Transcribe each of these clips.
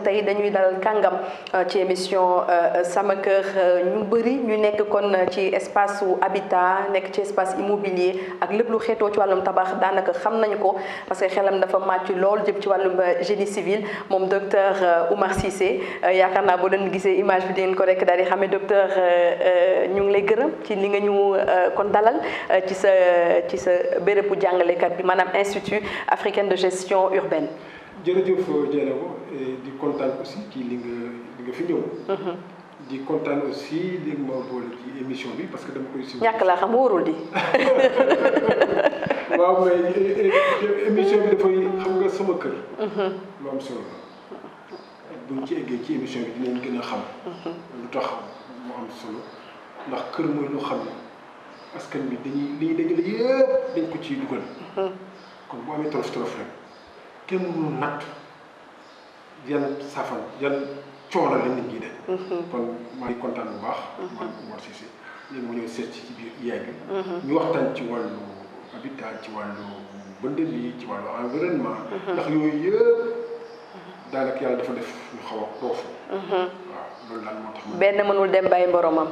tey dañuy dalal kàngam ci émission sama kër ñu bëri ñu nekk kon ci espace su habitat nekk ci espace immobilier ak lépp lu xeetoo ci wàllum tabax daanaka xam nañu ko parce que xelam dafa màcc lool jëm ci wàllum génie civil moom docteur Oumar Cissé yaakaar naa boo doon gisee image bi di ngeen ko rek daal di xamee docteur ñu ngi lay gërëm ci li nga ñu kon dalal ci sa bérébu jàngalekat bi maanaam Institut africain de gestion urbaine. jërëjëf Dieynaba di kontaan aussi ci li nga fi ñëw. di kontaan aussi li ma boole ci émission bi parce que dama koy suivre. ñàkk laa xam wóorul di. waaw mais émission bi dafay xam nga sama kër. lu am solo la buñ ci eggee ci émission bi dinañ gën a xam. lu tax mu am solo ndax kër mooy lu xam ne askan bi dañuy dajale yëpp dañ ko ciy dugal. kon bu amee tolof tolof rek. kenn mënul natt yan safan yan coono la nit ñi de. kon maa ngi kontaan bu baax. man Oumar Cissé léegi mu ñëw seet ci biir yaay bi. ñu waxtaan ci wàllu habitat ci wàllu bënd bi ci wàllu environnement. ndax yooyu yëpp daanaka yàlla dafa def ñu xaw a toofu. waaw loolu daal moo tax. benn mënul dem bàyyi mboromam.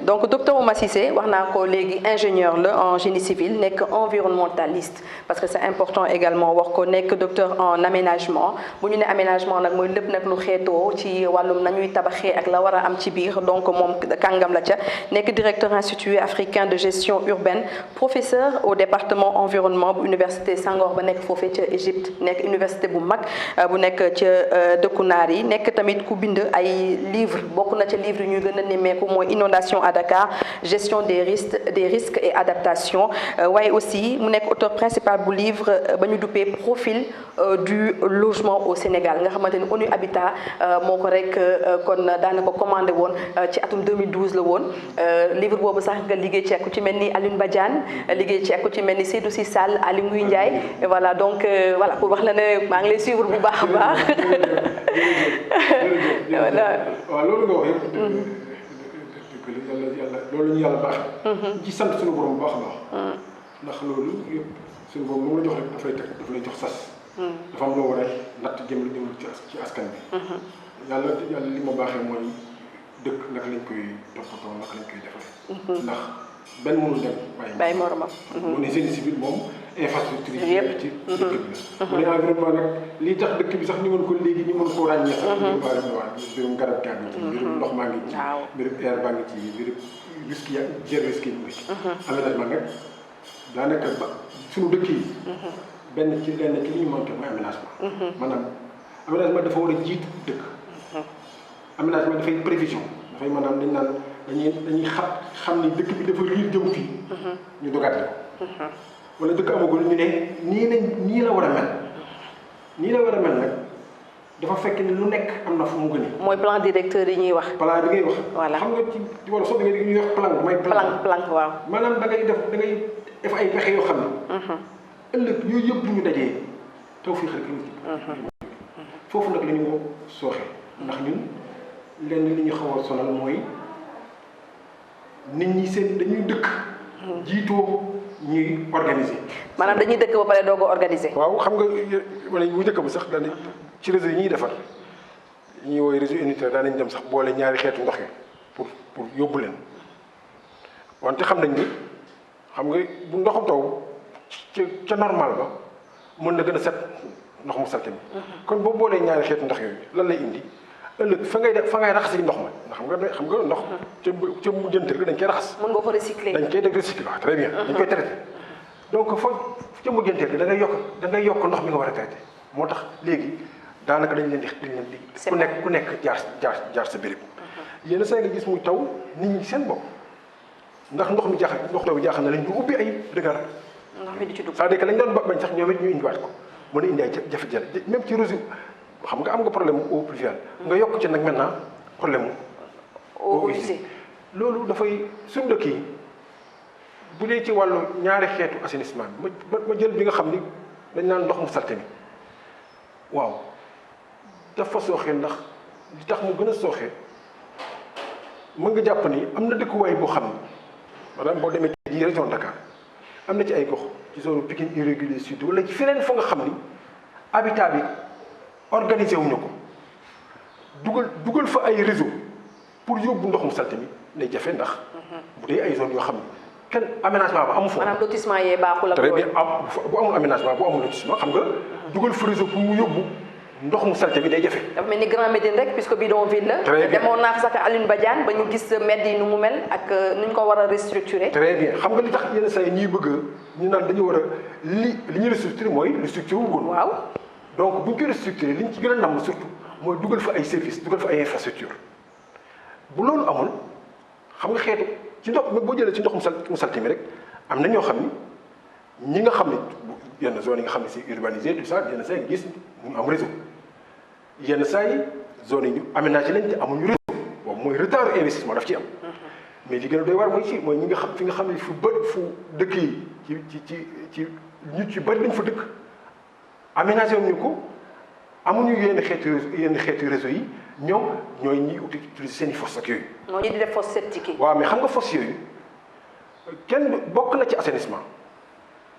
donc docteur Oumar Cissé wax naa ko léegi ingénieur la en génie civil nekk environnementaliste parce que c'est important également wax ko nekk docteur en aménagement bu ñu ne aménagement nag mooy lépp nag lu xeetoo ci wàllum nañuy tabaxee ak la war a am ci biir donc moom kàngam la ca nekk directeur institut africain de gestion urbaine professeur au département environnement bu université Senghor ba nekk foofee ca Égypte nekk université bu mag bu nekk ca dëkku naar yi nekk tamit ku bind ay livre bokk na ca livre yi ñuy gën a nemmeeku mooy inondation à Dakar gestion des risques et adaptation waaye aussi mu nekk auteur principal bu livre ba ñu duppee profil du logement au Sénégal nga xamante ni ONU Habitat moo ko rek kon daanaka commandé woon ci atum 2012 la woon livre boobu sax nga liggéey ci ku ci mel ni Alioune Badiane liggéey ci ku ci mel ni Seydou Sy Sall Aly Ngouille Ndiaye voilà donc voilà pour wax la ne maa ngi lay suivre bu baax a baax. waaw loolu nga wax yëpp yàlla loolu ñu yàlla baaxee. ci sant suñu borom bu baax a baax. ndax loolu yëpp suñu borom lu mu la jox rek dafay teg daf lay jox sas. dafa am loo war a natt jëm ci askan bi. yàlla li ma baaxee mooy dëkk naka lañ koy toppatoo naka lañ koy defaree. ndax benn mënul dem bàyyi moromam. mu ne génie civil moom infrastructure yi yëpp ci dëkk bi la. mu ne environnement nag lii tax dëkk bi sax ñu mën ko léegi ñu mën koo ràññee sax. mbirum garab gaa ngi ci mbirum ndox maa ngi ci. mbirum air baa ngi ci mbirum risque ya jël risque yi mu ngi ci. aménagement nag daanaka ba suñu dëkk yi. benn ci lenn ci li ñu manqué mooy aménagement. maanaam aménagement dafa war a jiitu dëkk. aménagement dafay prévision dafay maanaam dañ naan dañuy xam ni dëkk bi dafa riir jëm fii. ñu dogaat ko. wala dëkk amagul ñu ne nii la war a mel nii la war a mel nag dafa fekk ni lu nekk am na fu mu gën a. mooy plan directeur yi ñuy wax. plan bi ngay wax. voilà xam nga ci wala soo da ngay ñuy wax plan mooy. plan waaw. maanaam da ngay def ay pexe yoo xam ne. ëllëg yooyu yëpp bu ñu dajee taw fii xel ci. foofu nag la ñu sooxee ndax ñun lenn li ñu xaw a sonal mooy nit ñi seen dañuy dëkk. jiitoo ñuy organiser. maanaam dañuy dëkk ba pare doog a organiser. waaw xam nga wala bu njëkk ba sax daanaka ci réseau yi ñuy defar ñuy woowee réseau unitaire daanañ dem sax boole ñaari xeetu ndox yi pour yóbbu leen wante xam nañ ni xam nga bu ndoxum taw ca normal ba mën na gën a set ndox mu salte mi. kon boo boolee ñaari xeetu ndox yooyu lan lay indi ëllëg fa ngay raxas ndox ma ndax xam nga ndox ca mujjantal dañ koy raxas. mën nga ko recycler. dañ koy def recycler waaw très bien. dañ koy traité donc fa ca mujjantal da ngay yokk ndox mi nga war a traité moo tax léegi daanaka dañ leen di. ku nekk jaar sa béréb. yenn saa nga gis muy taw nit ñi seen bopp ndax ndox taw bi jaaxal na leen ñu ubbi ay regard. ndox mi di ci dugg c'est-à-dire que lañ doon bañ sax ñoom it ñu indiwaat ko mën a indi ay jafe-jafe même ci réseau. xam nga am nga problème mu eau pluviale nga yokk ci nag maintenant problème mu eau usée loolu dafay suñu dëkk yi bu dee ci wàllu ñaari xeetu assainissement bi ma jël bi nga xam ni dañ naan ndox mu salte mi waaw dafa sooxee ndax li tax mu gën a sooxee mën nga jàpp ni am na dëkkuwaay boo xam ni maanaam boo demee ci région Dakar am na ci ay gox ci zone Pikine irrégulier sud wala ci feneen fa nga xam ni habitat bi organisé wuñu ko dugal fa ay réseau pour yóbbu ndox mu salte mi lay jafe ndax bu dee ay zone yoo xam ne kenn aménagement ba amu fa. maanaam lotissement yee baaxul ak très bien bu amul aménagement bu amul lotissement xam nga dugal fa réseau pour mu yóbbu ndox mu salte bi day jafe. dafa mel ni Grand Médine rek puisque bidonville la. très bien demoon naa fa sax Alioune Badiane ba ñu gis mbedd yi nu mu mel ak nu ñu ko war a restructurer. très bien xam nga li tax yenn saa yi ñuy bëgg ñu naan dañu war a li ñuy restructurer mooy restructurer wu woon. waaw donc bu ñu koy restructurer li ñu ci gën a namm surtout mooy dugal fa ay services dugal fa ay infrastructure bu loolu amul xam nga xeetu ci ndox boo jëlee ci ndox mu salte mi rek am na ñoo xam ni ñi nga xam ne yenn zone yi nga xam ne c'est urbanisé tout ça yenn saa yi gis ñu am réseau yenn saa yi zone yi ñu aménagé lañ te amuñu réseau boobu mooy retard investissement daf ci am mais li gën a doy war mooy ñi nga xam fi nga xam ne fu dëkk yi ci nit yu bëri lañ fa dëkk aménagé wuñu ko amuñu yenn xeetu réseau yi ñoom ñooy ñiy utiliser seen i fosse ak yooyu. moo ñu di def fosse septique yi. waaw mais xam nga fosse yooyu kenn bokk na ci assainissement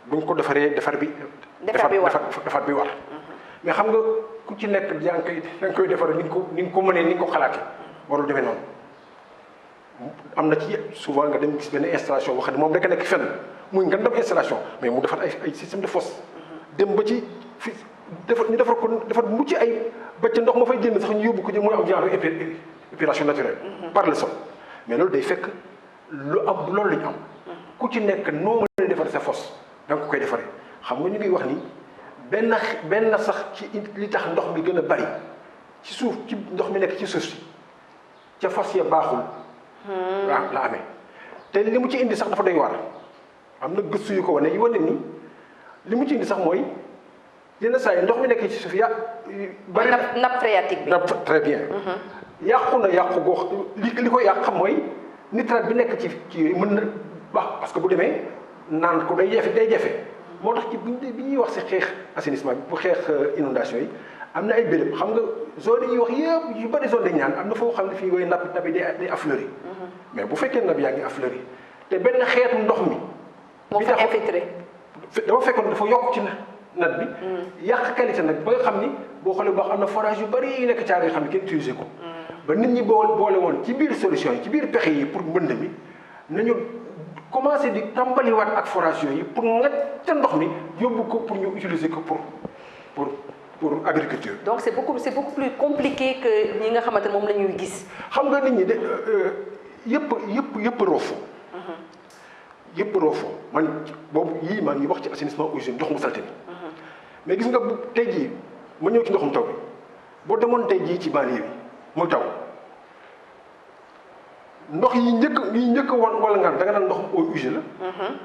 buñ ko defaree defar bi war mais xam nga ku ci nekk yaa ngi koy defar ni nga ko mënee ni nga ko xalaatee warul demee noonu am na ci souvent nga dem gis benn installation boo xam ne moom rek a nekk fenn muy nga dem installation mais mu defar ay système de fosse dem ba ci fi ñu defar bu mucc ay ba ca ndox ma fay génn sax ñu yóbbu ko mooy am genre épuration naturelle par le sol mais loolu day fekk loolu la ñu am ku ci nekk noo mën a defar sa fosse da nga ko koy defaree xam nga ñu ngi wax ni benn sax ci li tax ndox mi gën a bari ci suuf ci ndox mi nekk ci suuf si ca fosse ya baaxul la amee te li mu ci indi sax dafa doy waar am na gëstu yu ko wane ni li mu ci indi sax mooy yenn saa yi ndox mi nekk ci suuf bari nappe phréatique bi. très bien. yàqu goo li ko yàq xam mooy nitrate bi nekk ci mën na baax parce que bu demee naan ko day jafe moo tax ci bi ñuy wax si xeex assainissement bi bu xeex inondation yi am na ay béréb xam nga zone yi ñuy wax yëpp yu bari zone dañ ñaan am na foo xam ne fii way napp yi day affleuri mais bu fekkee napp yaa ngi affleuri te benn xeetu ndox mi. moo fa infiltré. dafa fekkoon dafa yokk ci nat bi yàq qualité nag ba nga xam ni boo xoolee baax am na forage yu bari yu nekk caar yoo xam ne kenn utilisé ko ba nit ñi boole woon ci biir solution yi ci biir pexe yi pour mbënd mi nañu commencé di tàmbaliwaat ak forage yooyu pour nga ca ndox mi yóbbu ko pour ñu utiliser ko pour agriculture. donc c'est beaucoup plus compliqué que ñi nga xamante ne moom la ñuy gis. xam nga nit ñi de yëpp roofoo. yëpp roofoo man boobu yii maa ngi wax ci assainissement usine ndox mu salte bi mais gis nga bu tey jii ma ñëw ci ndoxum taw bi boo demoon tey jii ci banlieue bi muy taw ndox yi njëkk wala ngaan da nga naan ndoxum eau usée la.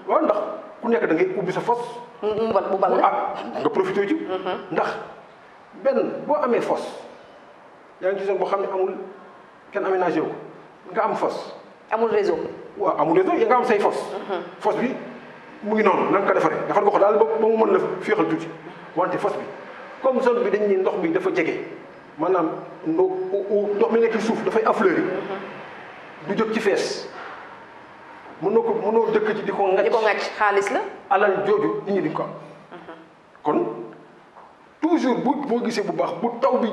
waaw ndax ku nekk da ngay ubbi sa fosse. mu bal nga profité ci. ndax benn boo amee fosse yaa ngi ci zone boo xam ne amul kenn aménagé wu ko nga am fosse. amul réseau. waaw amul réseau ya nga am say fosse. fosse bi mu ngi noonu na nga ko defaree defar nga ko daal ba mu mën la féexal tuuti wante fosse bi comme zone bi dañ ne ndox mi dafa jege maanaam ndox mi nekk ci suuf dafay affleuri du jóg ci fees mënoo dëkk ci di ko ŋàcc xaalis la. alal jooju nit ñi di ko am. kon toujours boo gisee bu baax bu taw bi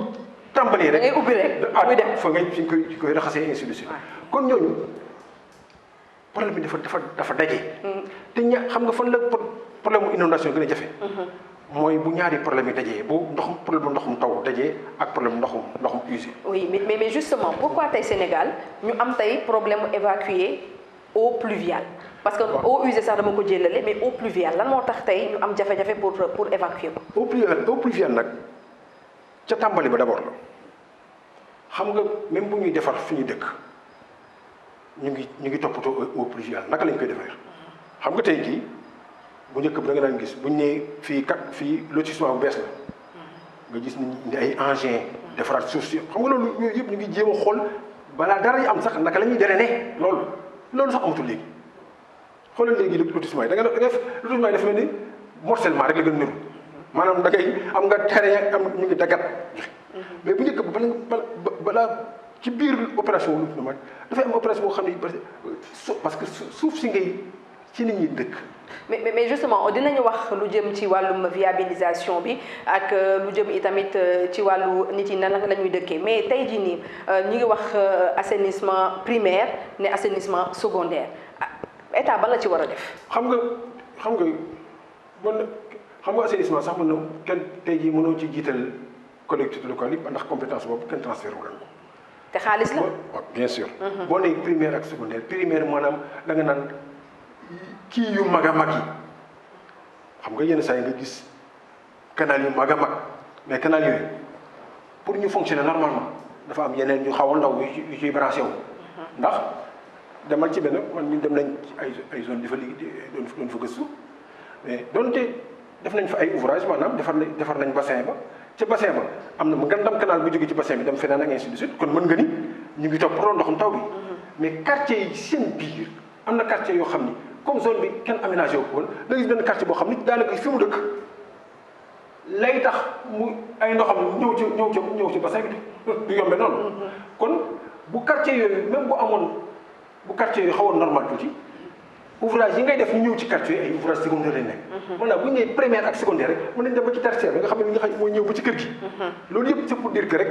tàmbalee rek. da ngay ubbi rek muy dem fa ngay fi koy raxasee ainsi de suite. kon ñooñu problème bi dafa daje. te xam nga fan la problème mu inondation gën a jafe. mooy bu ñaari problème yi dajee bu ndoxum taw dajee ak problème ndoxum usé. oui mais justement pourquoi tey Sénégal ñu am tey problème mu évacuer eau pluviale. parce que eau usée sax dama ko jëlale mais eau pluviale lan moo tax tey ñu am jafe-jafe pour évacuer ko. eau pluviale nag ca tàmbali ba d'abord la xam nga même bu ñuy defar fi ñuy dëkk ñu ngi toppatoo eau pluviale naka lañ koy defar xam nga tey jii. bu njëkk bi da nga daan gis bu ñu nee fii lotissement bu bees la nga gis ni indi ay engins defaraat suuf si xam nga loolu yooyu yëpp ñu ngi jéem a xool balaa dara yi am sax naka la ñuy drainer loolu sax amatul léegi xoolal léegi lotissement yi da nga def lotissement yi dafa mel ni morcellement rek la gën a niru maanaam da ngay am nga terrain am ñu ngi dagat mais bu njëkk ba balaa ci biir opération lotissement dafay am opération boo xam ne parce que suuf si ngay ci nit ñi dëkk. mais justement dinañu wax lu jëm ci wàllum viabilisation bi ak lu jëm itamit ci wàllu nit yi nan la ñuy dëkkee mais tey jii nii ñu ngi wax assainissement primaire ne assainissement secondaire état ban la ci war a def. xam nga assainissement sax mën na kenn tey jii mënoo ci jiital collectivité locale yi ndax compétence boobu kenn transfert wu leen ko. te xaalis la. waaw bien sûr. boo nee primaire ak secondaire primaire maanaam da nga naan. kii yu mag a mag yi xam nga yenn saa yi nga gis canal yu mag a mag mais canal yooyu pour ñu fonctionner normalement dafa am yeneen ñu xaw a ndaw yu ciy branché wu. ndax demal ci benn man ñu dem nañ ci ay zone di fa liggéey doon fa gëstu mais donte def nañ fa ay ouvrage maanaam defar nañ bassin ba ca bassin ba am na mu ngandam canal bu jóge ci bassin bi dem feneen ak ainsi de suite kon mën nga ni ñu ngi topp pro ndoxum taw bi. mais quartier yi seen biir am na quartier yoo xam ni. comme zone bi kenn aménagé wu ko woon da gis benn quartier boo xam ni daanaka fi mu dëkk lay tax mu ay ndoxam ñëw ci bassin bi du yombe noonu. kon bu quartier yooyu même bu quartier yooyu xawoon normal tuuti ouvrage yi ngay def ñu ñëw ci quartier ay ouvrage secondaire lañ nekk. maanaam bu ñu nee primaire ak secondaire rek mën nañ dem ba ci tertiaire bi nga xam ne li nga xam mooy ñëw ba ci kër gi. loolu yëpp c'est pour dire que rek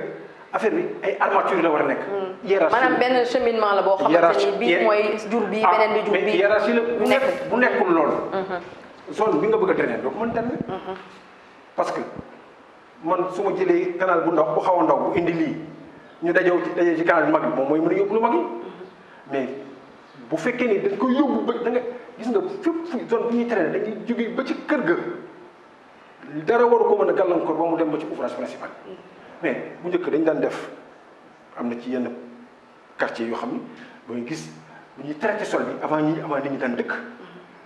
affaire bi ay armature la war a nekk. hiérarchie maanaam benn cheminement la boo xamante ni bii mooy jur bii beneen bi jur bii. hiérarchie la bu nekkul loolu. zone bi nga bëgg a drainer doo ko mën drainer. parce que man su ma jëlee canal bu ndaw bu xaw a ndaw bu indi lii ñu dajee ci canal bu mag bi moom mooy mën a yóbbu lu mag yi mais bu fekkee ni dañ koy yóbbu ba da nga gis nga fépp fu zone bi ñuy drainer dañuy jógee ba ci kër ga dara waru ko mën a gàllankoor ba mu dem ba ci ouvrage principal. mais bu njëkk dañ daan def am na ci yenn quartier yoo xam ni booy gis bu ñuy traité sol bi avant nit ñi daan dëkk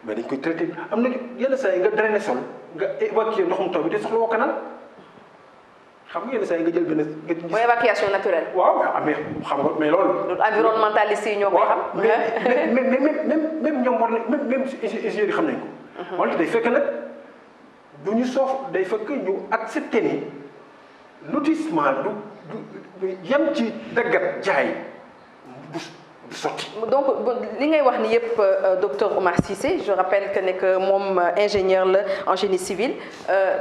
mais dañ koy traité am na yenn saa yi nga drainer sol nga évacuer ndoxum taw bi te soxla woo canal xam nga yenn saa yi nga jël benn nga gis. mooy évacuation naturelle. waaw mais xam nga mais loolu. environnementaliste yi ñoo koy xam. même ñoom war nañ même ingénieurs yi xam nañ ko. wante day fekk nag du ñu soof day fekk ñu accepté ni. lotissement du yem ci daggat jaay du sotti. donc li ngay wax ni yëpp docteur Oumar Cissé je rappelle que moom ingénieur la en génie civil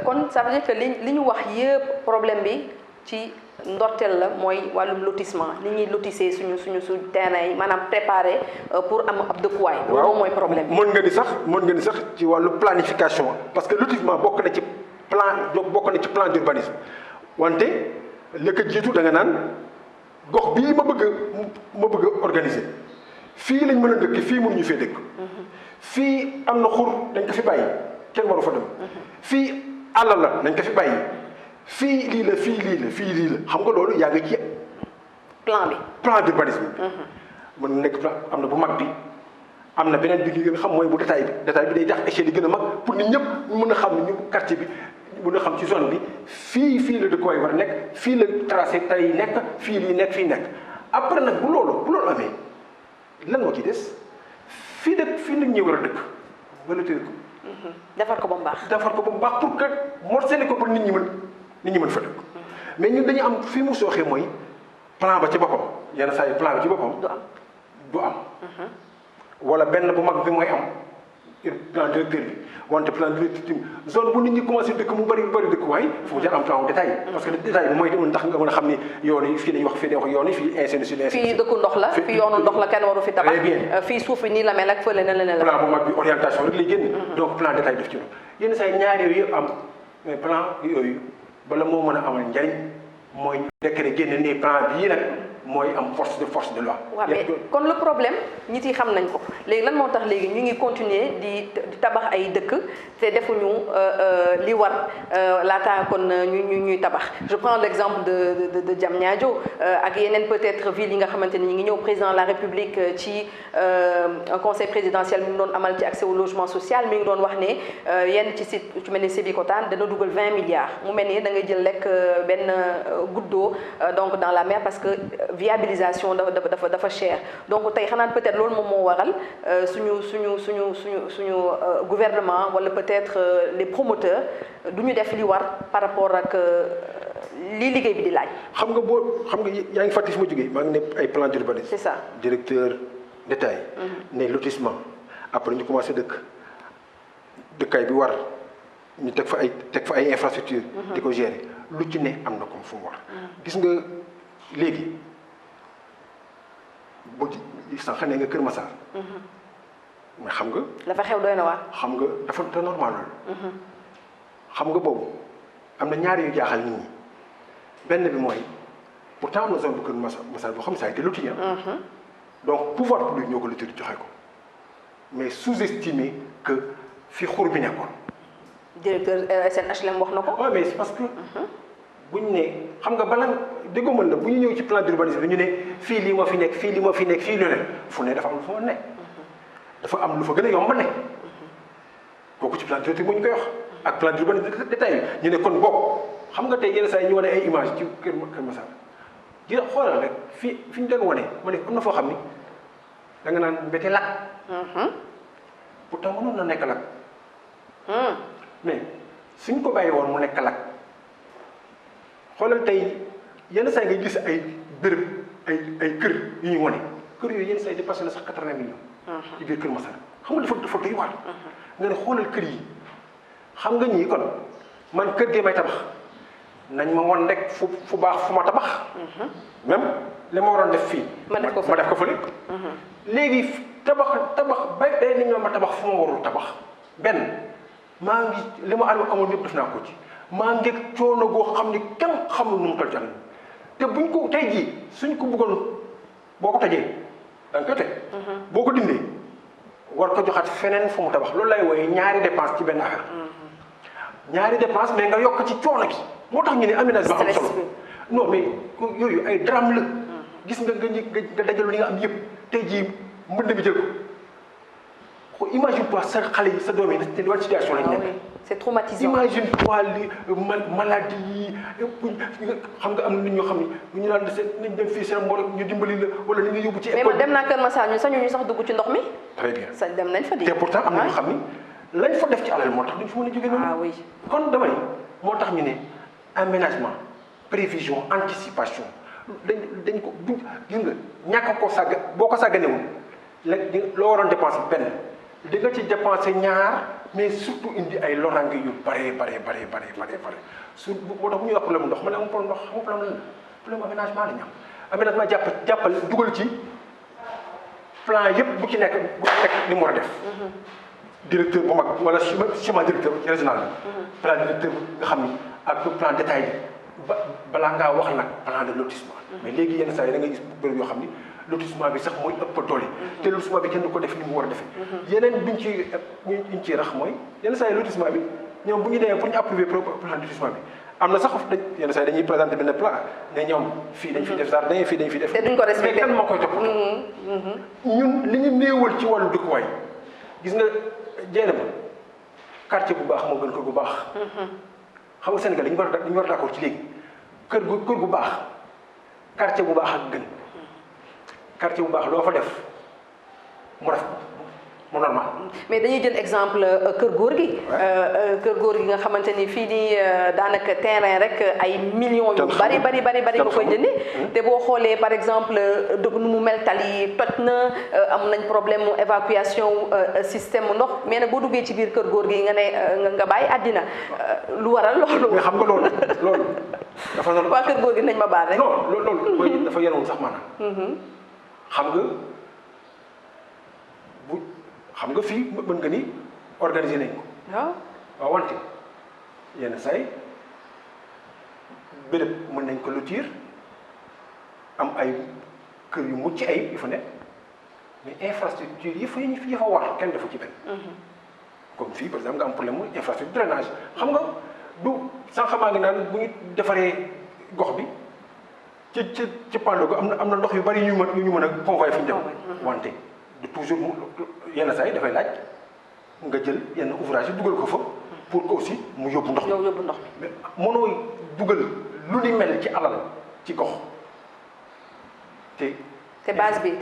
kon ça veut dire que li ñu wax yëpp problème bi ci ndorteel la mooy wàllum lotissement ni ñuy lotissé suñu terrain yi maanaam préparé pour am ab dëkkuwaay. loolu mooy problème bi. mën nga ni sax ci wàllu planification parce que lotissement bokk na ci plan d'urbanisme. wante la ko jiitu da nga naan gox bii ma bëgg a organiser fii lañ mën a dëkk fii mënuñu fee dëkk. fii am na xur dañ ko fi bàyyi kenn waru fa dem. fii àll la dañ ko fi bàyyi fii lii la fii lii la xam nga loolu yaa ngi ci plan d'urbanisme bi. mën na nekk plan am na bu mag bi am na beneen bi li nga xam mooy bu détail bi day tax échelle yi gën a mag pour nit ñëpp ñu mën a xam ne ñu quartier bi. mën a xam ci zone bi fii la dëkkuwaay war a nekk fii la tracé tay nekk fii lii nekk fii nekk après nag bu loolu amee lan moo ci des fii nit ñi war a dëkk wala tëj ko. defar ko ba mu baax. pour que morcelé ko pour nit ñi mën fa dëkk. mais ñun dañu am fii mu sooxee mooy plan ba ci boppam yenn saa yi plan bi ci boppam. du am. wala benn bu mag bi mooy am plan directeur bi. wante plan directeur zone bu nit ñi commencé dëkk mu bëri dëkkuwaay foo jar am plan détail parce que détail bi mooy tax nga mën a xam ni yoon yi fii dañuy wax yoon yi fii ainsi de suite. fii dëkku ndox la fii yoonu ndox la kenn waru fi tabax. fii suuf bi nii la mel ak fële na la. plan bu mag bi orientation rek lay génn. donc plan détail def ci loolu. yenn saa yi ñaar yooyu yëpp am mais plan yooyu bala moo mën a amal njariñ mooy décret génn nii plan bii nag mooy am force de loi. waaw mais kon le problème nit yi xam nañ ko léegi lan moo tax léegi ñu ngi continuer di tabax ay dëkk te defuñu li war laata kon ñuy tabax. je prends l'exemple de Diamniadio ak yeneen peut-être ville yi nga xamante ni ñu ngi ñëw président de la République ci un conseil présidentiel mi ngi doon amal ci accès au logement social mi ngi doon wax ne yenn ci site ci mel ni Sébikotane dana dugal 20 milliards mu mel ni da ngay jël lekk benn goutte d'eau donc dans la mer parce que viabilisation dafa cher donc tey xanaa peut-être loolu moom moo waral suñu gouvernement wala peut-être les promoteurs du ñu def li war par rapport ak lii liggéey bi di laaj. xam nga yaa ngi fàttali fi ma jógee maa ngi ne ay plan d'urbanisme. c'est ça directeur détail. ne lotissement après ñu commencé dëkkaay bi war ñu teg fa ay infrastructure di ko gérer lu ci ne am na comme fu mu war. gis nga léegi boo ci sànq ne nga Kër Massar. mais xam nga. dafa xew doy na waar. xam nga dafa normal loolu. xam nga boobu am na ñaari yu jaaxal nit ñi benn bi mooy pourtant am na zone bu Kër Massar boo xam ne ça a été loti. donc pouvoir public ñoo ko loti joxe ko mais sous-estimé que fi xur bi nekkoon. directeur SNHLM wax na ko. waaw mais c'est parce que. bu ñu ne xam nga bala déggoo mën na bu ñu ñëw ci plan d'urbanisme bi ñu ne fii lii moo fi nekk fii lii moo fi nekk fii lu ne fu ne dafa am lu fa nekk. dafa am lu fa gën a yomb nekk kooku ci plan directeur bu ñu koy wax ak plan d'urbanisme détaillé ñu ne kon bokk xam nga tey yenn saa yi ñu wane ay image ci Kër Massar di xoolal rek fi ñu doon wane ma ne am na foo xam ni da nga naan mbete lakk. pourtant mënoon na nekk lakk. mais suñ ko bàyyi woon mu nekk lakk xoolal tey yenn saa yi nga gis ay béréb ay kër yu ñu wane kër yooyu yenn saa yi dépassé na sax 80 millions. ci biir Kër Massar xam nga dafa doy waar. nga ne xoolal kër yi xam nga ñii kon man kër gee may tabax nañ ma won rek fu baax fu ma tabax. même li ma waroon def fii. ma def ko fële. léegi tabax bay day ni ma tabax fu ma warul tabax benn maa ngi li ma amul yëpp def naa ko ci maa ngi coono goo xam ni kenn xamul nu mu toll jàll te buñ ko tey jii suñ ko bëggoon boo ko tëjee da nga koy tëj. boo ko dindee war ko joxaat feneen fu mu tabax loolu lay wooye ñaari dépense ci benn affaire. ñaari dépense mais nga yokk ci coono gi moo tax ñu ne aménagement am solo non mais yooyu ay drame la. gis nga dajalu li nga am yëpp tey jii mbënd bi jël ko imagine-toi sa xale yi sa doom yi te wàllu situation lañ nekk. c'est traumatisant. imagine-toi li maladie yi xam nga am na nit ñoo xam ne bu ñu naan nañ dem fii seen mbooloo ñu dimbali la wala ni nga yóbbu ci école. mais man dem naa Kër Massar ñu sañu ñu sax dugg ci ndox mi. très bien sañ dem nañ fa di. te pourtant am na ñoo xam ni lañ fa def ci alal moo tax duñ fa mën a jógee noonu. ah oui kon dama ni moo tax ñu ne aménagement prévision anticipation dañ ko du gis nga ñàkk koo sàgg boo ko sàgganewul léegi loo waroon dépenser benn di nga ci dépenser ñaar mais surtout indi ay loraange yu bare su moo tax bu ñuy wax problème ndox ma ne amul problème ndox amul problème aménagement la ñu am aménagement jàppal dugal ci plan yëpp bu ci nekk li mu war a def. directeur bu mag wala schéma directeur régional bi. plan directeur nga xam ni ak plan détaillé bi balaa ngaa wax nag plan de lotissement. mais léegi yenn saa yi da ngay gis bërëb yoo xam ni lotissement bi sax mooy ëpp doole. te lotissement bi kenn du ko def ni mu war a defee. yeneen biñ ciy rax mooy yenn saa yi lotissement bi ñoom bu ñu demee pour ñu approuver plan lotissement bi am na sax yenn saa yi dañuy présenter benn plan ne ñoom fii dañ fiy def jardin fii dañ fiy def. te duñ ko respecté mais kan moo koy toppatoo. ñun li ñu néewal ci wàllu dëkkuwaay gis nga jéem a quartier bu baax moo gën kër gu baax. xam nga Sénégal dañu war a d'accord ci léegi kër gu baax quartier bu baax ak gën quartier bu baax loo fa def mu normal. mais dañuy jël exemple kër góor gi. kër góor gi nga xamante ni fii nii daanaka terrain rek ay millions yu bari nga koy jëndee. te boo xoolee par exemple nu mu mel tali toj na am nañ problème mu évacuation système ndox mais nag boo duggee ci biir kër góor gi nga ne nga bàyyi àddina lu waral loolu. mais xam nga loolu dafa noonu. waa kër góor gi nañ ma baal rek. non loolu mooy dafa yenoon sax maanaam. xam nga fii mën nga ni organiser nañ ko. waaw wante yenn say béréb mën nañ ko lotir am ay kër yu mucc ay yu fa ne mais infrastructure yi fa war kenn defu ci benn. comme fii par exemple nga am problème mu infrastructure drainage xam nga du sànq maa ngi naan bu ñu defaree gox bi ci Pandogo am na ndox yu bari yu ñu mën a convoyer fi ñu dem wante. de toujours yenn saa yi dafay laaj nga jël yenn ouvrage yi dugal ko fa pour que aussi mu yóbbu ndox mi. mais mënoo dugal lu ni mel ci alal ci gox te base bi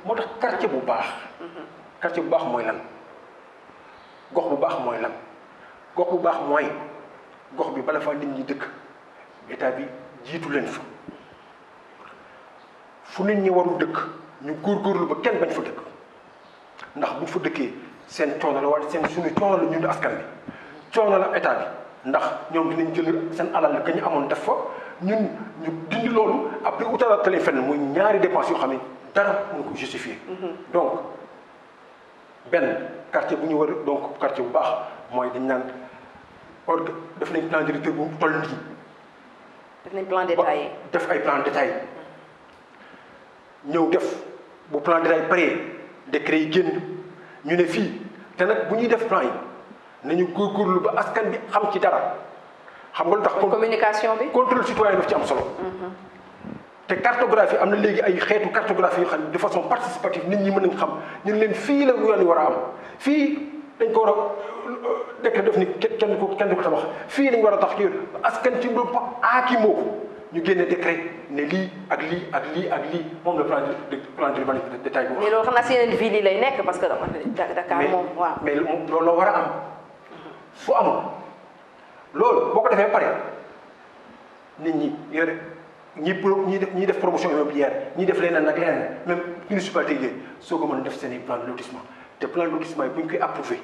moo tax quartier bu baax. quartier bu baax mooy lan gox bu baax mooy lan gox bu baax mooy gox bi bala fa nit ñi dëkk état bi jiitu leen fa fu nit ñi warul dëkk. ñu góorgóorlu ba kenn bañ fa dëkk ndax bu fa dëkkee seen coono la wala seen suñu coono la ñun askan bi coono la état bi ndax ñoom dinañ jël seen alal ka ñu amoon def fa ñun ñu dindi loolu après utalaatale fenn muy ñaari dépenses yoo xam ne dara mënu ko justifier. donc benn quartier bu ñu war donc quartier bu baax mooy dañ naan def nañ plan directeur bu toll nii. def nañ plan détaillé. def ay plan détaillé ñëw def bu plan détaillé paree décret yi génn ñu ne fii te nag bu ñuy def plan yi nañu góorgóorlu ba askan bi xam ci dara xam nga lu tax. communication bi. contrôle citoyen daf ci am solo. te cartographie am na léegi ay xeetu cartographie yoo xam ne de façon participative nit ñi mën nañ xam ñu leen fii la yoon yi war a am fii dañ ko war a décret def ni kenn ko tabax fii lañ war a tax ci askan ci bopp aaki moo ko ñu génne décret ne lii ak lii ak lii ak lii moom la plan d'urbanisme de détail bu wax. mais loolu xam naa si yeneen ville yi lay nekk parce que Dakar moom waaw. mais loolu la war a am fu amul loolu boo ko defee pare nit ñi yore ñi def promotion immobilière ñi def leneen ak leneen même municipalité yi soo ko mën a def seen i plan de lotissement te plan de lotissement yi bu ñu koy approuvé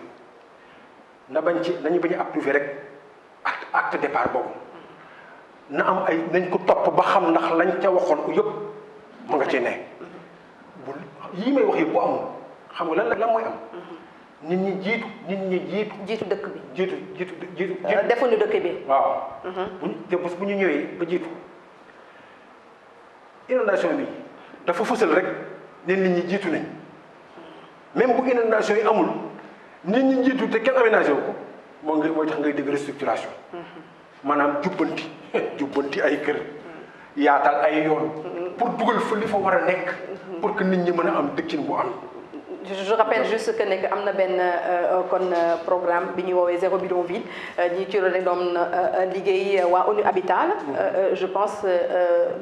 nañu bañ a approuvé rek acte départ boobu na am ay nañ ko topp ba xam ndax lañ ca waxoon yëpp mu nga cee ne bu yii may wax yëpp bu amul xam nga lan mooy am nit ñi jiitu dëkk bi jiitu defuñu dëkk bi waaw bu ñu ñëwee ba jiitu inondation bi dafa fësal rek ne nit ñi jiitu nañ même bu inondation yi amul nit ñi jiitu te kenn aménagé wu ko mooy tax ngay dégg restructuration maanaam jubbanti ay kër yaatal ay yoon pour dugal fa li fa war a nekk pour que nit ñi mën a am dëkkin bu am. je rappelle juste que nekk am na benn kon programme bi ñuy woowee zéro bidonville ñi ci rek doon liggéey waa ONU Habitat je pense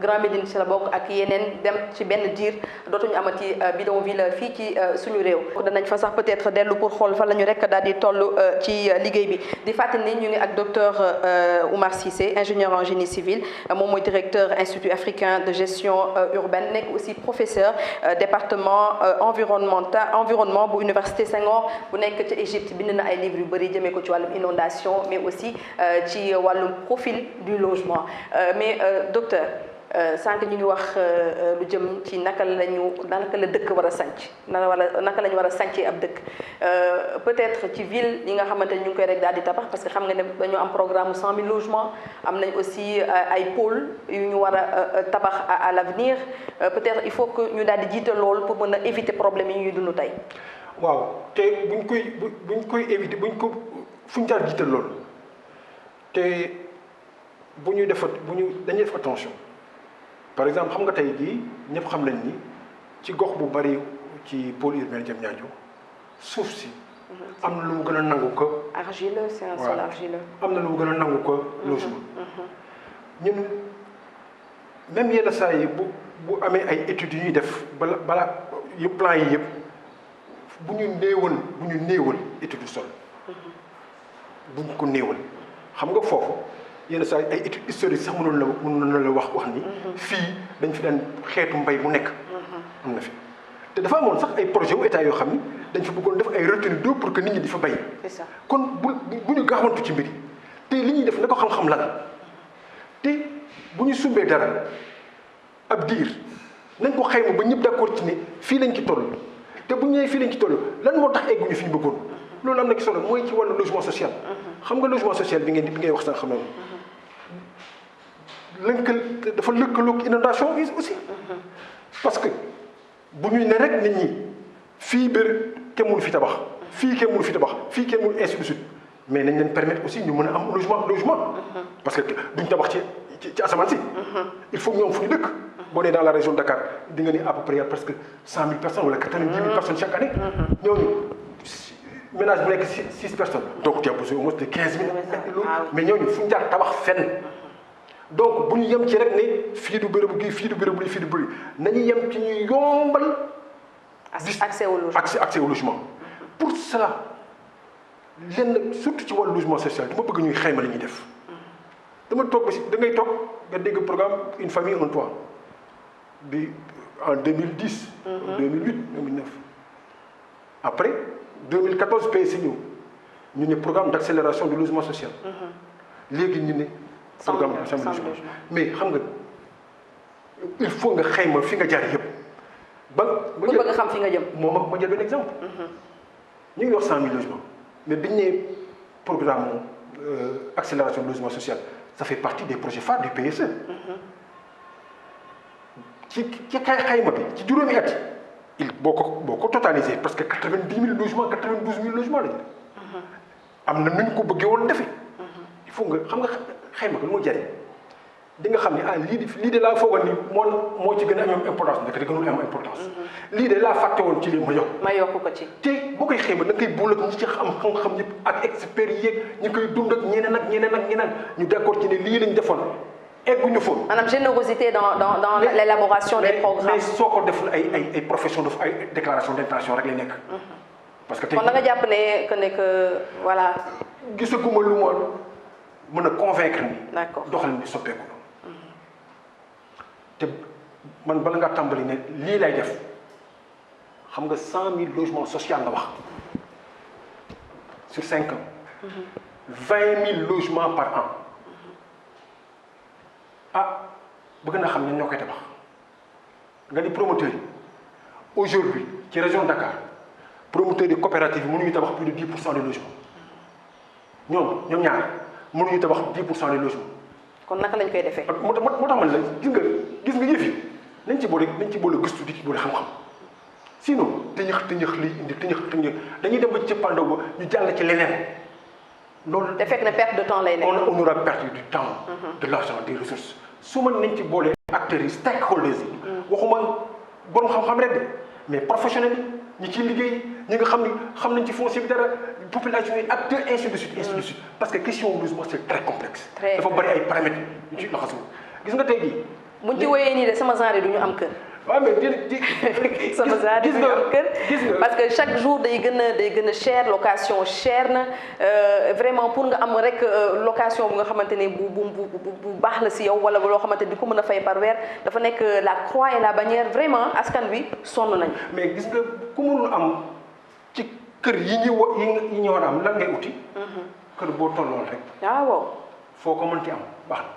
Grand Médine ci la bokk ak yeneen dem ci benn diir dootuñu amati bidonville fii ci suñu réew. danañ fa sax peut-être dellu pour xool fan la ñu rek daal di toll ci liggéey bi di fàttali ni ñu ngi ak docteur Oumar Cissé ingénieur en génie civil moom mooy directeur Institut africain de gestion urbaine nekk aussi professeur département environnement bu université Senghor bu nekk ci Égypte bind na ay livres yu bëri jëmee ko ci wàllum inondation mais aussi ci wàllum profil du logement mais docteur sànq ñu ngi wax lu jëm ci naka la dëkk war a sanc naka la ñu war a sancee ab dëkk peut-être ci ville yi nga xamante ni ñu ngi koy rek daal di tabax parce que xam nga ne dañoo am programme 100 000 logements am nañ aussi ay pôles yu ñu war a tabax à l'avenir peut-être il faut que ñu daal di jiital loolu pour mën a éviter problème yi ñuy dund tey. waaw te buñ koy éviter fu ñu jaar jiital loolu te dañuy def attention. par exemple xam nga tey jii ñëpp xam nañ ni ci gox bu bari ci pôle urbain Diamniadio suuf si am na lu mu gën a nangu ko. argileux, c'est un sol argileux. am na lu mu gën a nangu ko logement. ñun même yenn saa yi bu amee ay études yu ñuy def bala yu plan yi yëpp bu ñu néewal étude du sol. bu ñu ko néewal xam nga foofu. yenn saa ay études historiques sax mënoon na la wax ni fii dañ fi daan xeetu mbay bu nekk am na fi te dafa amoon sax ay projet wu état yoo xam ni dañ fa bëggoon def ay retenue d'eau pour que nit ñi di fa bay. c'est ça kon bu ñu gaawantu ci mbir yi te li ñuy def na ko xam-xam lan te bu ñu sumbee dara ab diir nañ ko xayma ba ñëpp d'accord ci ne fii lañ ci toll te bu ñu nee fii lañ ci toll lan moo tax egguñu fi ñu bëggoon loolu am na ci solo mooy ci wàllu logement social. xam nga logement social bi ngay wax sax xam naa dafa lëkkaloog inondation aussi parce que bu ñuy ne rek nit ñi fii kenn mënu fi tabax fii kenn mënu fi tabax fii kenn mënu ainsi de suite mais nañ leen permettre aussi ñu mën a am logement parce que duñ tabax ci asamaan si il faut ñu am fu ñu dëkk boo nee dans la région de Dakar di nga ni à peu près presque 100 000 personnes wala 90 000 personnes chaque année ñooñu ménage bu nekk 6 personnes donc tu as besoin au moins de 15 000 mais ñooñu fu ñu jaar tabax fenn donc bu ñu yem ci rek ne fii du bërëb gi fii du bërëb li fii du bëri nañu yem ci ñu yombal. accès au logement accès au logement. pour cela lenn surtout ci wàllu logement social dama bëgg ñuy xayma la ñuy def dama toog ba si da ngay toog nga dégg programme une famille un toit bi en 2010. 2008 2009 après 2014 PSE ñëw ñu ne programme d'accélération du logement social. léegi ñu ne programme de logement mais xam nga il faut nga xayma fi nga jaar yëpp. pour bëgg xam fi nga jëm. moom ma jël benn exemple. ñu ngi wax 100 000 logements mais biñ ne programme accélération du logement social ça fait partie des projets phares du PSE. ci xayma bi ci juróomi at il boo ko totalisé parce que 90 000 logements 92 000 logements lañu. am na nu ñu ko bëggee woon defee. il faut nga xam nga xayma ko lu muy jariñ di nga xam ne lii de laa foogoon ni moo ci gën a am importance ndeke gënul am importance. lii de laa fàtte woon ci lii ma yokk ko ci. te boo koy xayma da nga koy boole ak ñi ci xam xam-xam ñëpp ak experts yi yeeg ñu koy dund ak ñeneen ñu d'accord ci ne lii lañ defoon egguñu fa. maanaam générosité dans l'élaboration des programmes. mais soo ko deful ay profession de ay déclaration d'intention rek lay nekk. parce que tey kon da nga jàpp ne que voilà. gisaguma lu ma mën a convaincre ni. d'accord doxalin bi soppeeku na. te man bala ngaa tàmbali ne lii lay def xam nga 100 000 logements sociaux nga wax sur 5 ans. 20 000 logements par an. bëgg na xam ne ñoo koy tabax nga ni promoteurs yi aujourd'hui ci région de Dakar promoteurs yi coopératives yi mënuñu tabax plus de 10% des logements ñoom ñaar mënuñu tabax 10% des logements. kon naka lañ koy defee. moo tax man la gis nga yëf yi nañ ci boole gëstu di ci boole xam-xam sinon tëñëx liy indi tëñëx dañuy dem ba ci cëppaandaw ba ñu jàll ci leneen loolu. te fekk na perte de temps lay nekk. on aura perdu du temps. de l'argent des ressources. su ma nañ ci boole acteurs yi stakeholders yi. waxuma borom xam-xam rek de mais professionnels yi ñi ciy liggéey ñi nga xam ni xam nañ ci foncier bi dara population yi acteurs ainsi de suite. parce que question logement c'est très complexe. dafa bari ay paramètres yu ci laxasu gis nga tey jii. buñ ci woyee nii de sama genre du ñu am kër. waaw mais sama genre du ñu am kër. parce que chaque jour day gën a cher location cher na vraiment pour nga am rek location bu nga xamante ne bu baax la si yow wala loo xamante ni di ko mën a fay par weer dafa nekk la croix et la bannière vraiment askan wi sonn nañ. mais gis nga ku mënul am ci kër yi ñu war a am lan ngay uti. kër boo tolloon rek. waaw. foo ko mënti am baax na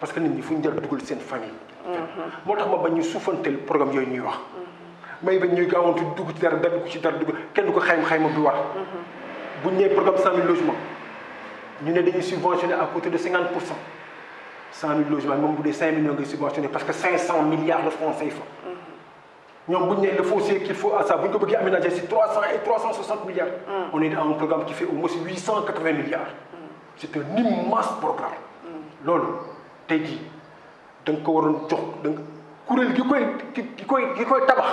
parce que nit ñi fu ñu jël dugal seen famille. moo tax ma bañ ñu suufanteel programme yooyu ñuy wax. may bañ ñuy gaawantu dugg ci dara dugg kenn du ko xayma bi war. bu ñu nee programme 100 000 logements ñu ne dañuy subventionné à côté de 50%. 100 000 logements moom bu dee 5 millions ngay subventionné parce que 500 milliards de francs CFA. ñoom bu ñu nee le foncier qu'il faut à ça bu ñu ko bëggee aménager si 300 et 360 milliards. on est dans un programme qui fait au moins 880 milliards. c'est un immense programme. loolu tey jii da nga ko waroon jox da nga kuréel gi koy tabax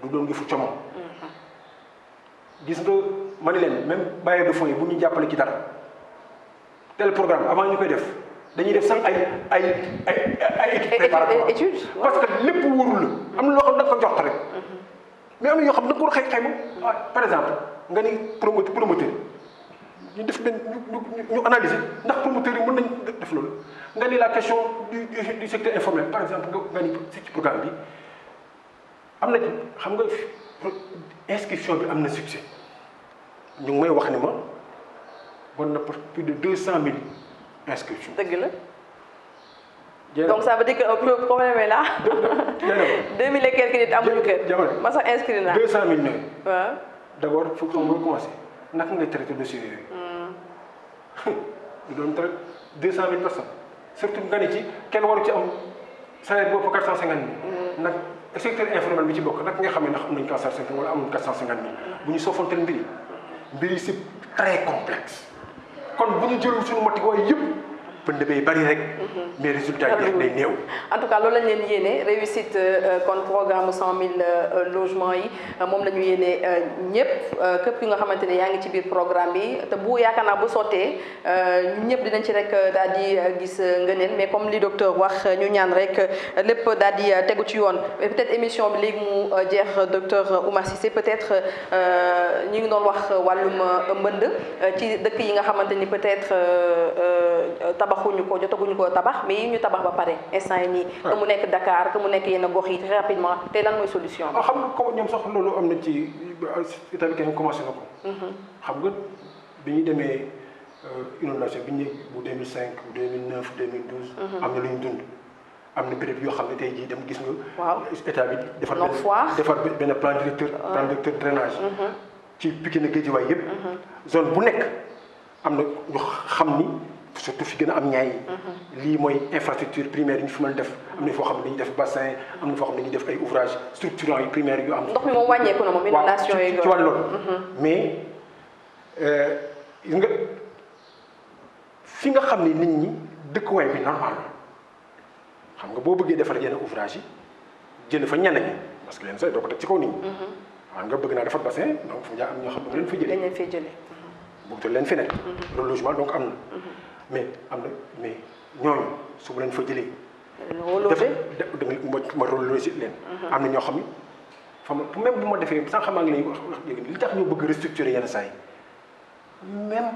du doon ngi fu ca moom. gis nga ma ne leen même bailleurs de fonds yi bu ñu jàppale ci dara tel programme avant ñu koy def dañuy def sax ay études préparatoires parce que lépp wóorul la am na loo xam da nga ko jox rek mais am na yoo xam da nga ko war a xayma par exemple nga ni promoteur ñu def ñu analyser ndax promoteurs yi mën nañ def loolu nga ni la question du secteur informel par exemple nga ni ci programme bi am na xam nga inscription bi am na succès ñu ngi may wax ni ma bon na plus de 200 000 inscriptions. dëgg la. donc ça veut dire que le problème est là. 2000 et quelques nit amuñu kër. ma sax inscrit naa. 200 000 ñooy. waaw. d'abord faut xam nga commencer naka ngay traiter dossier yooyu. du doon traiter 200 000 personnes surtout nga ne ci kenn waru ci am salaire boobu 450 000. nag secteur informel bi ci bokk nag nga xam ne ndax am nañ 450 000 wala amul 450 000 bu ñu soofantal mbir yi c'est très complexe kon bu ñu jëlul suñu matuwaay yëpp pënd bay bari rek. mais résultat yi day néew. en tout cas loolu lañ leen yéene réussite kon programme 100 000 logements yi moom la ñu yéene ñëpp képp ki nga xamante ne yaa ngi ci biir programme bi te bu yaakaar naa bu sottee ñun ñëpp dinañ ci rek daal di gis ngëneel mais comme li docteur wax ñu ñaan rek lépp daal di tegu ci yoon peut-être émission bi léegi mu jeex docteur Oumar Cissé peut-être ñu ngi doon wax wàllum mbënd ci dëkk yi nga xamante ni peut-être tabaxuñu ko jotaguñu ko tabax mais yi ñu tabax ba pare instant yi nii. que mu nekk Dakar que mu nekk yenn gox yi très rapidement te lan mooy solution bi. xam nga ko ñoom sax loolu am na ci état bi kenn commencé na ko. xam nga bi ñu demee inondation bi ñu bu 2005 bu 2009 2012. am na lu ñu dund. am na béréb yoo xam ne tey jii dem gis nga. waaw état bi defar benn plan directeur drainage. ci Pikine Guédiawaye yëpp. zone bu nekk am na ñu xam ni surtout fi gën a am ñaay lii mooy infrastructure primaire yi ñu fi mën def. am na foo xam ne dañuy def bassin am na foo xam ne dañuy def ay ouvrages structurants yu primaires yu am. ndox mi moom wàññeeku na moom inondation yi ci wàllu loolu. mais gis nga fi nga xam ne nit ñi dëkkuwaay bi normal xam nga boo bëggee defar yenn ouvrage yi jël fa ñenn ñi parce que leen say doo ko teg ci kaw nit ñi. waaw nga bëgg naa defar bassin donc fu am ñoo xam ne leen fa jëlee. dañ leen fay jëlee. boobu leen fi nekk. relogement donc am na. mais ñooñu su ma leen fa jëlee. ma reloger leen. am na ñoo xam ni xam nga même bu ma defee sànq maa ngi lay wax léegi li tax ñu bëgg restructurer yenn saa yi même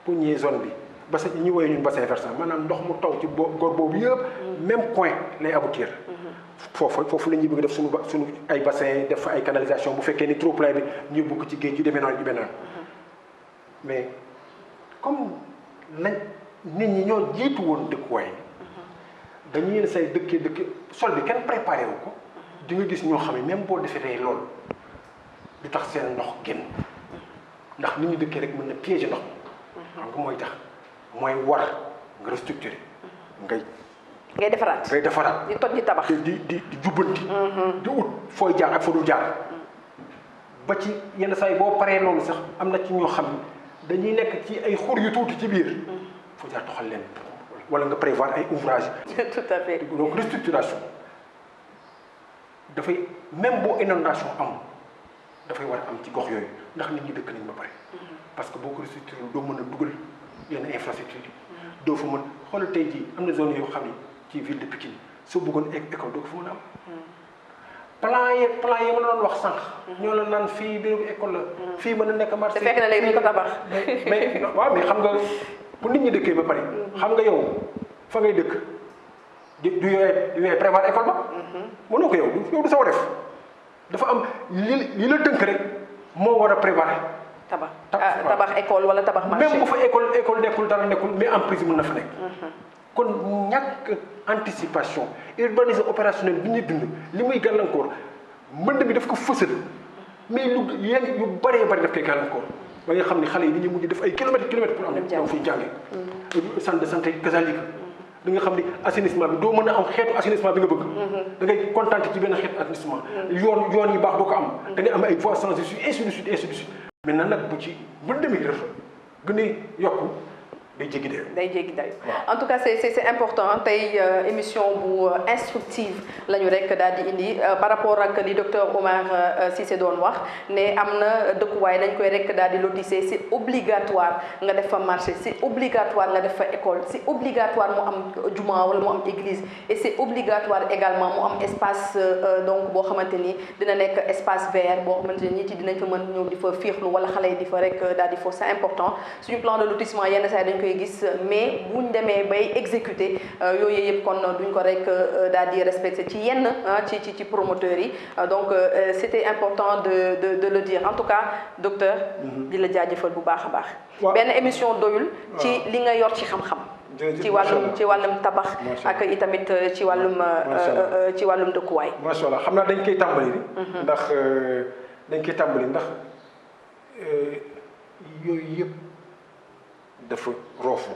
bu ñëwee zone bi bassin ñu woowee ñun bassin versant maanaam ndox mu taw ci góor boobu yëpp. même point lay aboutir. foofu la ñuy bëgg def suñu ay bassin def fa ay canalisation bu fekkee ni trop plein bi ñu bëgg ci géej gi demee noonu mais comme lañ nit ñi ñoo jiitu woon dëkkuwaay dañuy yenn say dëkk sol bi kenn préparé wu ko di nga gis ñoo xam ne même boo defee loolu du tax seen ndox génn ndax nit ñi dëkkee rek mën na piéger ndox xam nga mooy tax mooy war nga restructurer ngay defaraat di toj di tabax di jubbanti di ut fooy jaar ak foo dul jaar ba ci yenn saa yi boo paree loolu sax am na ci ñoo xam ne dañuy nekk ci ay xur yu tuuti ci biir foo jaar toxal leen wala nga prévoir ay ouvrage tout à fait donc restructuration dafay même boo inondation am dafay war a am ci gox yooyu ndax nit ñi dëkk nañ ba pare parce que boo ko restructuré doo mën a dugal yenn infrastructure yi doo fa mën xoolal tey jii am na zone yoo xam ne ci ville de Pikine soo bëggoon école doo ko fa mën a am plan yi ma la doon wax sànq ñoo la naan fii bérébu école la fii mën a nekk marché te fekk na léegi ñu ko tabax mais waaw mais xam nga bu nit ñi dëkkee ba pare xam nga yow fa ngay dëkk du yooyee prévoir école ba mënoo ko yow du sa def dafa am li la tënk rek moo war a prévoir tabax école wala tabax marché même bu fa école nekkul dara nekkul mais en prise mën na fa nekk kon ñàkk anticipation urbanisme opérationnel bi ñuy dund li muy gàllankoor mbënd bi daf ko fësal mais yu bëree bëri daf koy gàllankoor ba nga xam ne xale yi dañuy mujj def ay kilomètres pour am ñoom fuy jàngee centre de santé kazalika da nga xam ni assainissement bi doo mën a am xeetu assainissement bi nga bëgg da ngay contenté ci benn xeetu assainissement yoon yi baax doo ko am da ngay am ay voies sans issue ainsi de suite maintenant nag bu ci mbënd mi def gën a yokku day jéggi dayo en tout cas c'est important tey émission bu instructive la ñu rek daal di indi par rapport ak li docteur Oumar Cissé doon wax ne am na dëkkuwaay dañ koy rek daal di lotisser c'est obligatoire nga def fa marché c'est obligatoire nga def fa école c'est obligatoire mu am juma wala mu am église et c'est obligatoire également mu am espace donc boo xamante ni dina nekk espace vert boo xamante ni nit yi dinañ fa mën ñëw di fa fiixlu wala xale yi di fa rek daal di fa c'est important suñu plan de lotissement yenn saa yi koy gis mais buñ demee bay exécuter yooyu yëpp kon duñ ko rek daal di respecter ci yenn ci promoteurs yi donc c'était important de le dire en tout cas docteur di la jaajëfal bu baax a baax benn émission doyul ci li nga yor ci xam-xam ci wàllum tabax ak itamit ci wàllum dëkkuwaay macha allah xam naa dañ koy tàmbali ndax yooyu yëpp dafa roofu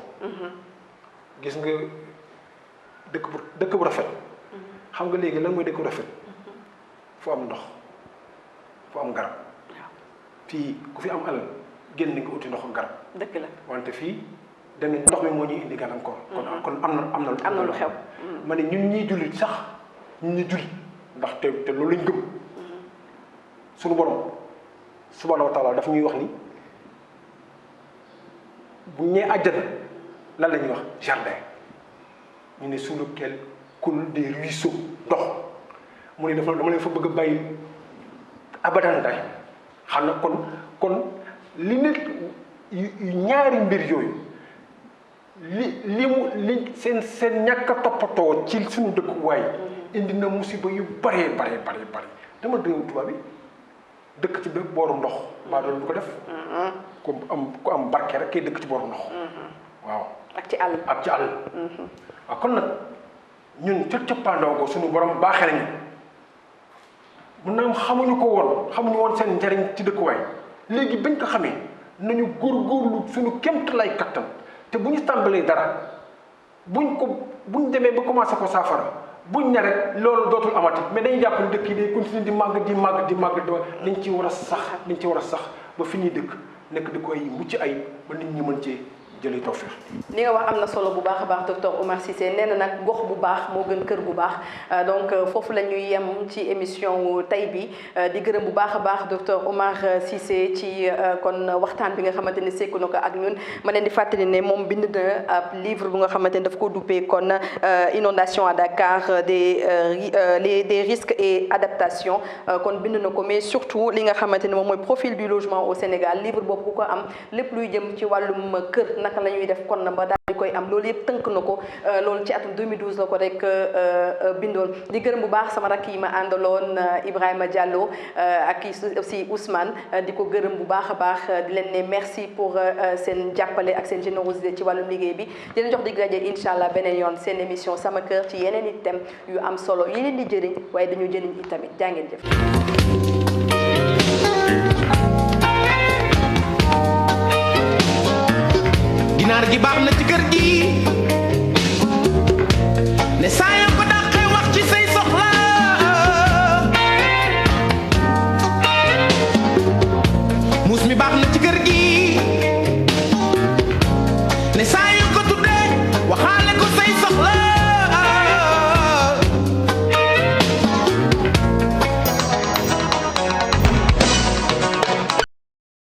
gis nga dëkk bu rafet xam nga léegi lan mooy dëkk bu rafet fu am ndox fu am garab fii ku fi am alal génn nga uti ndox garab dëkk la wante fii dem ndox mi moo ñuy indi gàllankoor kon am na lu xew ma ne ñun ñuy jullit sax ñun ñuy jullit ndax te loolu lañ gëm suñu borom subhanahu wa taala daf ñuy wax ni bu ñu nee àjjana lan la ñuy wax jardin ñu ne sous lequel coulent des ruisseaux dox mu ne dama leen fa bëgg a bàyyi abadan day xam na kon li nit ñaari mbir yooyu li seen ñàkk a toppatoo ci suñu dëkkuwaay indi na musiba yu bare dama réew tubaab bi dëkk ci booru ndox maa doon ko def ku am barke rek kay dëkk ci booru ndox waaw ak ci àll waaw kon nag ñun ca cappaandaw ko suñu borom baaxee nañu mun naa am xamuñu woon seen njariñ ci dëkkuwaay léegi bañ ko xamee nañu góorgóorlu suñu kémt lay kattan te bu ñu tàmbalee dara buñ demee ba commencé ko saafara buñ ne rek loolu dootul amati mais dañuy jàpp ne dëkk yi day continuer di màgg dañ ci war a sax ba fi ñuy dëkk nekk di koy mucc ay ba nit ñi mën cee jëlee tawfeex. li nga wax am na solo bu baax a baax docteur Oumar Cissé nee na nag gox bu baax moo gën kër bu baax donc foofu la ñuy yem ci émission tey bi di gërëm bu baax a baax docteur Oumar Cissé ci kon waxtaan bi nga xamante ni sekku na ko ak ñun ma leen di fàttali ne moom bind na ab livre bu nga xamante ni daf ko duppee kon inondation à Dakar des risques et adaptations kon bind na ko mais surtout li nga xamante ni moom mooy profil du logement au Sénégal livre boobu ku ko am lépp luy jëm ci wàllum kër naka la ñuy def kon na ba daal di koy am loolu yëpp tënk na ko loolu ci atum 2012 la ko rek bindoon di gërëm bu baax sama rakk yi ma àndaloon Ibrahima Diallo ak aussi Ousmane di ko gërëm bu baax a baax di leen ne merci pour seen jàppale ak seen générosité ci wàllum liggéey bi di leen jox dig daje incha allah beneen yoon seen émission sama kër ci yeneen i thèmes yu am solo yi leen di jëriñ waaye dañu jëriñ i tamit jaa ngeen jëf. ginaar gi baax na ci kër gi ne saayam